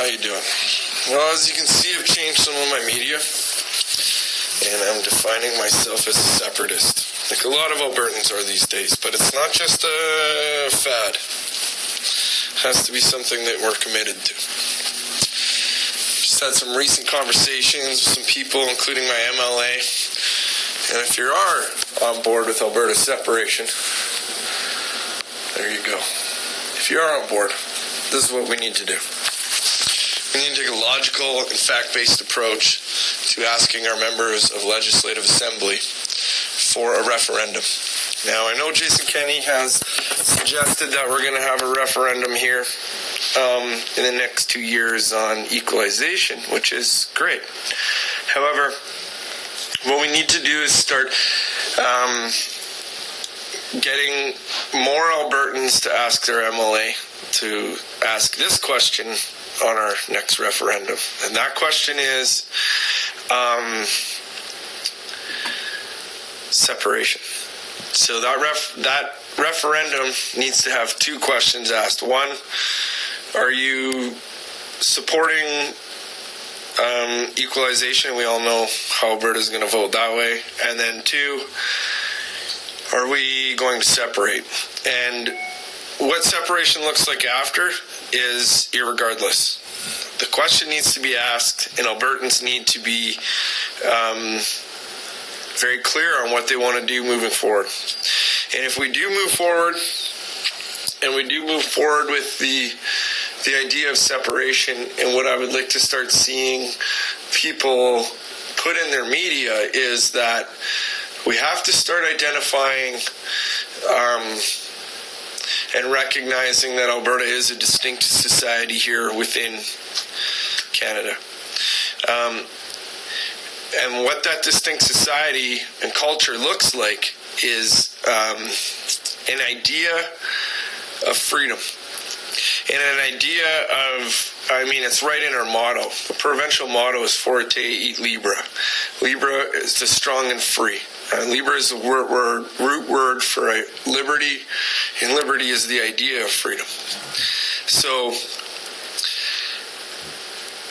you doing? Well, as you can see, I've changed some of my media, and I'm defining myself as a separatist, like a lot of Albertans are these days, but it's not just a fad. It has to be something that we're committed to. Just had some recent conversations with some people, including my MLA, and if you are on board with Alberta separation, there you go. If you are on board, this is what we need to do. We need to take a logical and fact-based approach to asking our members of Legislative Assembly for a referendum. Now, I know Jason Kenney has suggested that we're going to have a referendum here in the next 2 years on equalization, which is great. However, what we need to do is start getting more Albertans to ask their MLA to ask this question on our next referendum. And that question is separation. So that referendum needs to have two questions asked. One, are you supporting equalization? We all know how Alberta's going to vote that way. And then two, are we going to separate? And what separation looks like after is irregardless. The question needs to be asked, and Albertans need to be very clear on what they want to do moving forward. And if we do move forward, and we do move forward with the idea of separation, and what I would like to start seeing people put in their media is that we have to start identifying and recognizing that Alberta is a distinct society here within Canada. And what that distinct society and culture looks like is an idea of freedom. And an idea of, it's right in our motto. The provincial motto is Forte et Libra. Libra is the strong and free. Libra is the root word for liberty, and liberty is the idea of freedom. So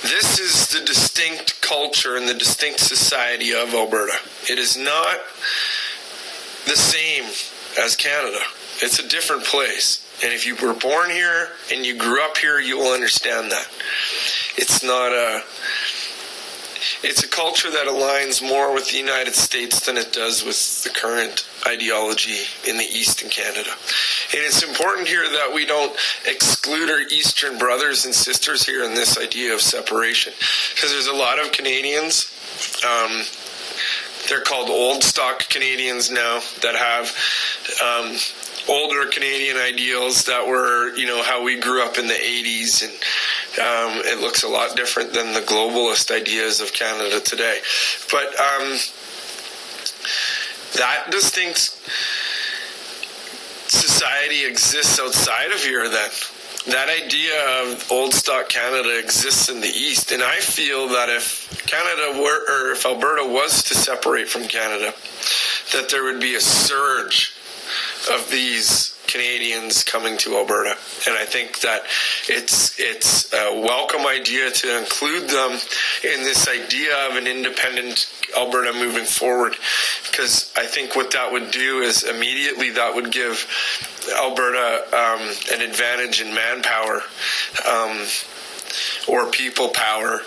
this is the distinct culture and the distinct society of Alberta. It is not the same as Canada. It's a different place. And if you were born here and you grew up here, you will understand that. It's a culture that aligns more with the United States than it does with the current ideology in the East in Canada. And it's important here that we don't exclude our Eastern brothers and sisters here in this idea of separation. Because there's a lot of Canadians, they're called old stock Canadians now, that have older Canadian ideals that were, how we grew up in the 80s, and it looks a lot different than the globalist ideas of Canada today. But that distinct society exists outside of here then. That idea of old stock Canada exists in the East, and I feel that if if Alberta was to separate from Canada, that there would be a surge of these Canadians coming to Alberta. And I think that it's a welcome idea to include them in this idea of an independent Alberta moving forward, because I think what that would do is immediately that would give Alberta an advantage in manpower or people power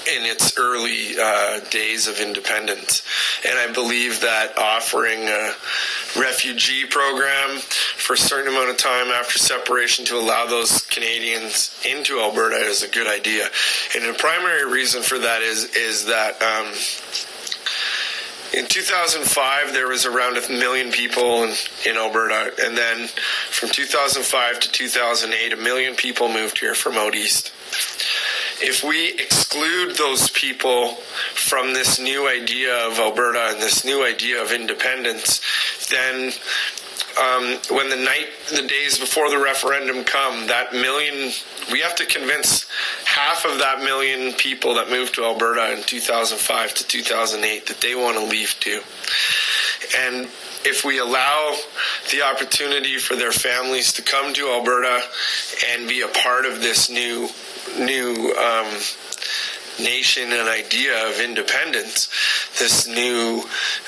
in its early days of independence. And I believe that offering a refugee program for a certain amount of time after separation to allow those Canadians into Alberta is a good idea. And the primary reason for that is that in 2005, there was around 1 million people in Alberta, and then from 2005 to 2008, 1 million people moved here from out east. If we exclude those people from this new idea of Alberta and this new idea of independence, then when the days before the referendum come, that million, we have to convince half of that million people that moved to Alberta in 2005 to 2008 that they want to leave too. And if we allow the opportunity for their families to come to Alberta and be a part of this new nation and idea of independence, this new,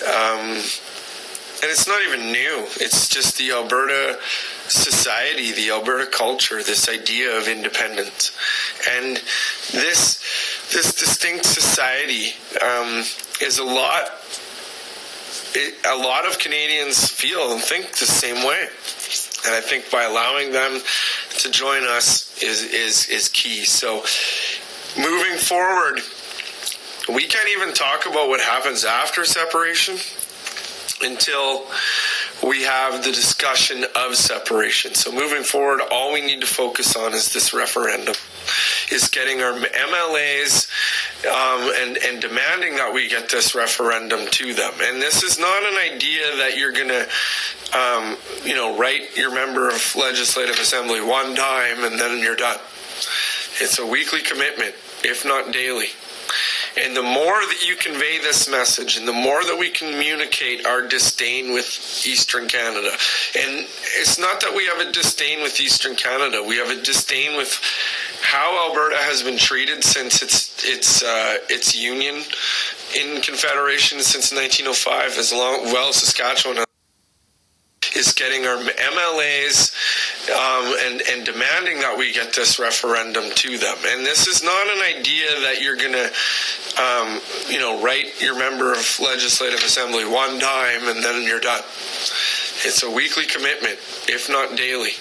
and it's not even new, it's just the Alberta society, the Alberta culture, this idea of independence. And this distinct society is a lot of Canadians feel and think the same way. And I think by allowing them to join us is key. So moving forward, we can't even talk about what happens after separation until we have the discussion of separation. So moving forward, all we need to focus on is this referendum, is getting our MLAs and demanding that we get this referendum to them. And this is not an idea that you're going to, write your member of Legislative Assembly one time and then you're done. It's a weekly commitment, if not daily. And the more that you convey this message and the more that we communicate our disdain with Eastern Canada, and it's not that we have a disdain with Eastern Canada, we have a disdain with how Alberta has been treated since its union in Confederation since 1905, as well Saskatchewan is getting our MLAs and demanding that we get this referendum to them. And this is not an idea that you're going to, write your member of Legislative Assembly one time and then you're done. It's a weekly commitment, if not daily.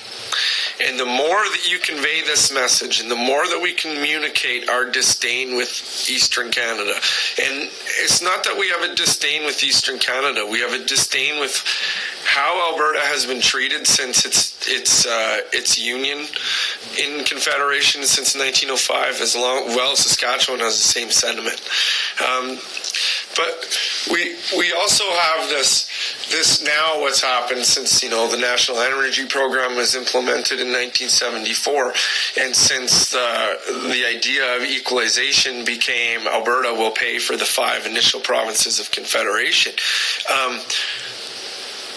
And the more that you convey this message and the more that we communicate our disdain with Eastern Canada, and it's not that we have a disdain with Eastern Canada, we have a disdain with how Alberta has been treated since its union in Confederation since 1905, as well Saskatchewan has the same sentiment. But we also have this now what's happened since the National Energy Program was implemented in 1974, and since the idea of equalization became Alberta will pay for the 5 initial provinces of Confederation.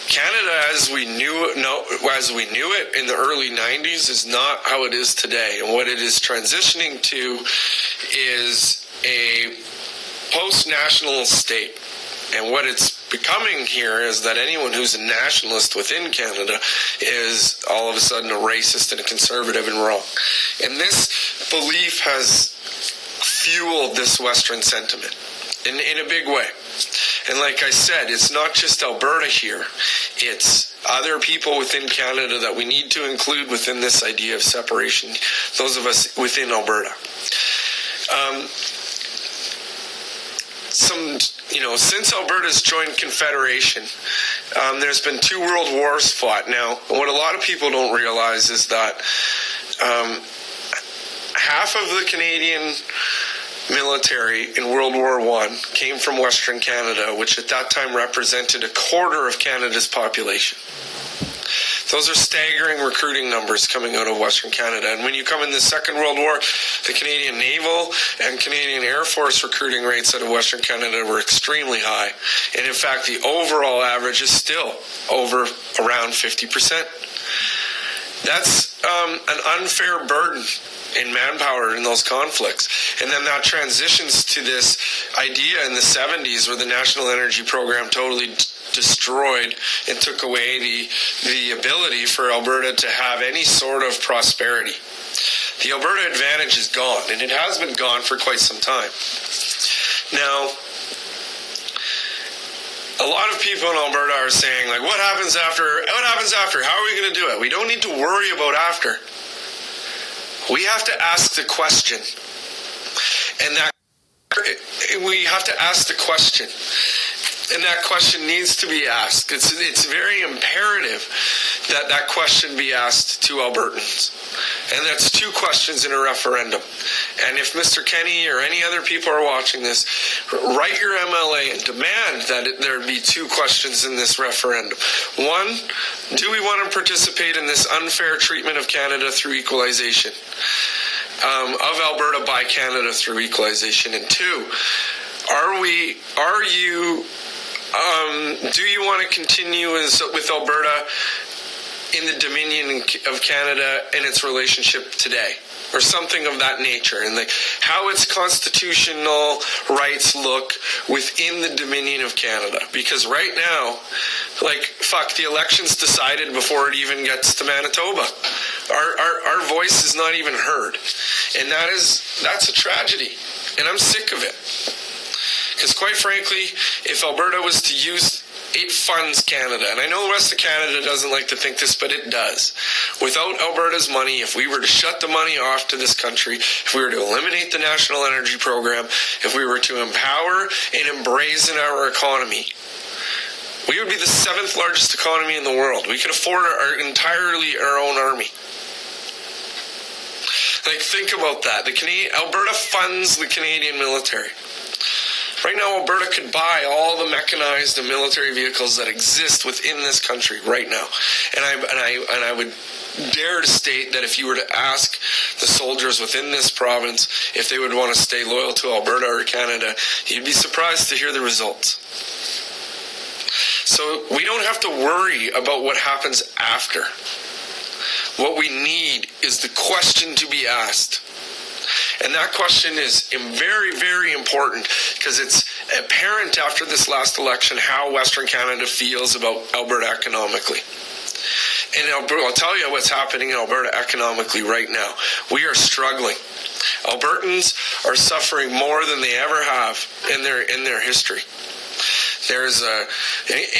Canada, as we knew it in the early 90s, is not how it is today. And what it is transitioning to is a post-national state. And what it's becoming here is that anyone who's a nationalist within Canada is all of a sudden a racist and a conservative and wrong. And this belief has fueled this Western sentiment in a big way. And like I said, it's not just Alberta here. It's other people within Canada that we need to include within this idea of separation, those of us within Alberta. Since Alberta's joined Confederation, there's been 2 world wars fought. Now, what a lot of people don't realize is that half of the Canadian military in World War I came from Western Canada, which at that time represented a quarter of Canada's population. Those are staggering recruiting numbers coming out of Western Canada. And when you come in the Second World War, the Canadian Naval and Canadian Air Force recruiting rates out of Western Canada were extremely high. And in fact, the overall average is still around 50%. That's an unfair burden in manpower in those conflicts. And then that transitions to this idea in the 70s where the National Energy Program totally destroyed and took away the ability for Alberta to have any sort of prosperity. The Alberta advantage is gone, and it has been gone for quite some time. Now, a lot of people in Alberta are saying, like, what happens after? How are we going to do it? We don't need to worry about after. We have to ask the question. And we have to ask the question. And that question needs to be asked. It's very imperative that that question be asked to Albertans. And that's 2 questions in a referendum. And if Mr. Kenny or any other people are watching this, write your MLA and demand that there be 2 questions in this referendum. 1, do we want to participate in this unfair treatment of Canada through equalization? Of Alberta by Canada through equalization? And 2, are you do you want to continue with Alberta in the Dominion of Canada and its relationship today? Or something of that nature, and how its constitutional rights look within the Dominion of Canada. Because right now, the election's decided before it even gets to Manitoba. Our voice is not even heard, and that's a tragedy, and I'm sick of it. Because quite frankly, if Alberta was to use, it funds Canada. And I know the rest of Canada doesn't like to think this, but it does. Without Alberta's money, if we were to shut the money off to this country, if we were to eliminate the National Energy Program, if we were to empower and embrace our economy, we would be the 7th largest economy in the world. We could afford entirely our own army. Think about that. Alberta funds the Canadian military. Right now, Alberta could buy all the mechanized and military vehicles that exist within this country right now. And I would dare to state that if you were to ask the soldiers within this province if they would want to stay loyal to Alberta or Canada, you'd be surprised to hear the results. So we don't have to worry about what happens after. What we need is the question to be asked. And that question is very, very important because it's apparent after this last election how Western Canada feels about Alberta economically. And I'll tell you what's happening in Alberta economically right now. We are struggling. Albertans are suffering more than they ever have in their history. There's an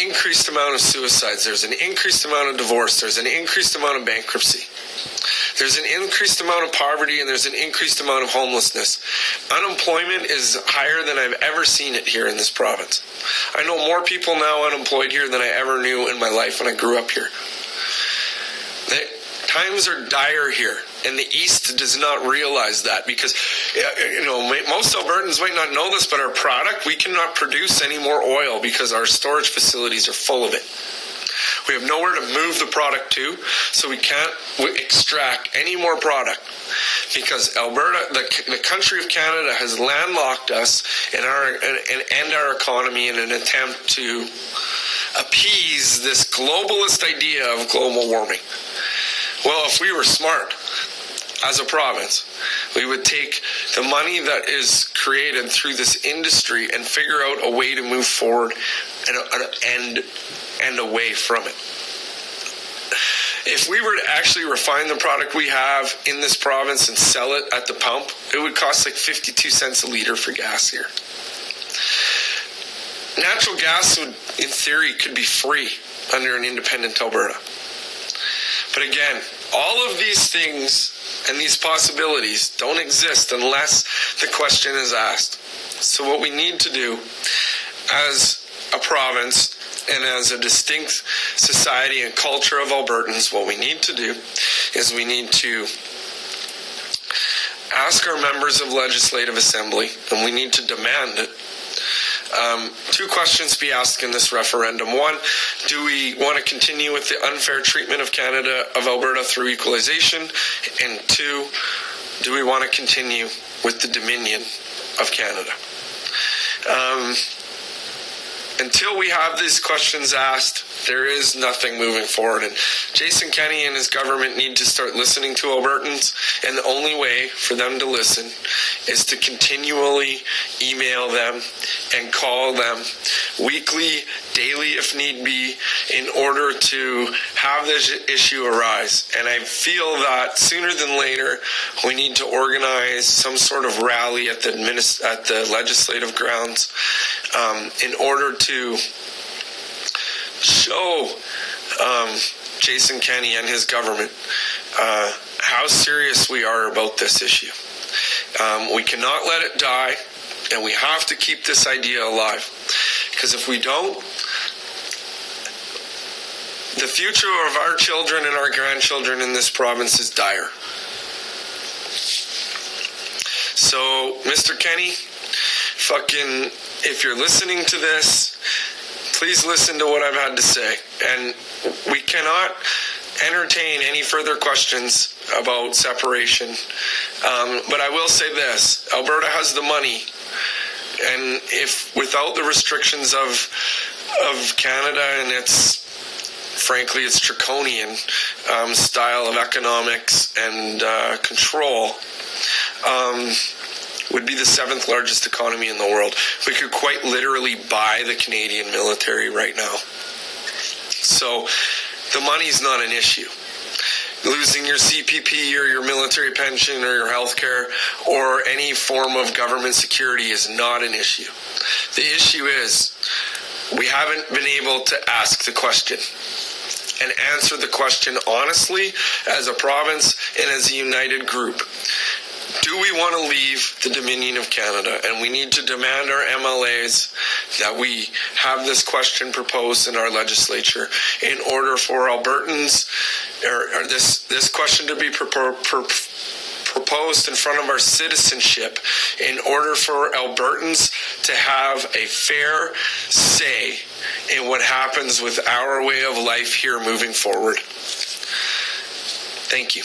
increased amount of suicides. There's an increased amount of divorce. There's an increased amount of bankruptcy. There's an increased amount of poverty, and there's an increased amount of homelessness. Unemployment is higher than I've ever seen it here in this province. I know more people now unemployed here than I ever knew in my life when I grew up here. Times are dire here, and the East does not realize that because, most Albertans might not know this, but our product, we cannot produce any more oil because our storage facilities are full of it. We have nowhere to move the product to, so we can't extract any more product because Alberta, the country of Canada, has landlocked us and our economy in an attempt to appease this globalist idea of global warming. Well, if we were smart as a province, we would take the money that is created through this industry and figure out a way to move forward and away from it. If we were to actually refine the product we have in this province and sell it at the pump, it would cost 52 cents a liter for gas here. Natural gas would, in theory, could be free under an independent Alberta. But again, all of these things and these possibilities don't exist unless the question is asked. So what we need to do as a province and as a distinct society and culture of Albertans, what we need to do is we need to ask our members of Legislative Assembly, and we need to demand it. 2 questions be asked in this referendum. 1, do we want to continue with the unfair treatment of Alberta through equalization? And 2, do we want to continue with the Dominion of Canada? Until we have these questions asked, there is nothing moving forward. And Jason Kenney and his government need to start listening to Albertans, and the only way for them to listen is to continually email them and call them weekly, daily if need be, in order to have this issue arise. And I feel that sooner than later, we need to organize some sort of rally at the legislative grounds in order to show Jason Kenney and his government how serious we are about this issue. We cannot let it die, and we have to keep this idea alive. Because if we don't, the future of our children and our grandchildren in this province is dire. So, Mr. Kenney, if you're listening to this, please listen to what I've had to say. And we cannot entertain any further questions about separation. But I will say this, Alberta has the money. And if without the restrictions of of Canada and frankly, its draconian style of economics and control, would be the 7th largest economy in the world. We could quite literally buy the Canadian military right now. So the money's not an issue. Losing your CPP or your military pension or your health care or any form of government security is not an issue. The issue is we haven't been able to ask the question and answer the question honestly as a province and as a united group. Do we want to leave the Dominion of Canada? And we need to demand our MLAs that we have this question proposed in our legislature in order for Albertans, or this question to be proposed in front of our citizenship in order for Albertans to have a fair say in what happens with our way of life here moving forward. Thank you.